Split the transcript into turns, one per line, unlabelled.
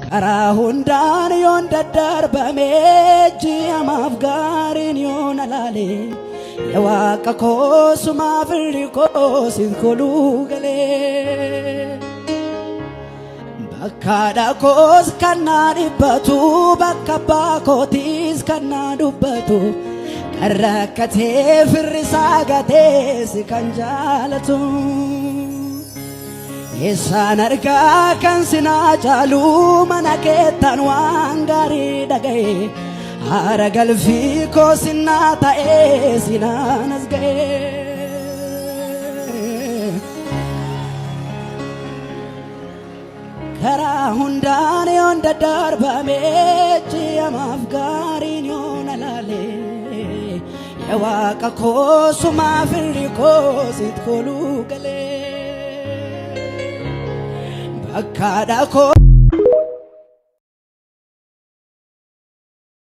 Kara hundaan yoon daddarbame ji'a maaf gaariin yoon alaale yaa Waaqa koo sumaa firri koo sin koluu galee bakka dhakoos kan na dhibbatu bakka abbaa kootiis kan na dubbatu kan rakkatee firri isaa gatees kan jaalatu Eessaan argaa kan sinaa caalu mana keettan waan gaarii dhagaye haara galfii koo sinaa ta'ee sinaan as ga'e karaa hundaan yoon daddarbame ji'a maaf gaariin yoon alaale yaa Waaqa koo sumaa firri koo sit koluu galee Akkada ko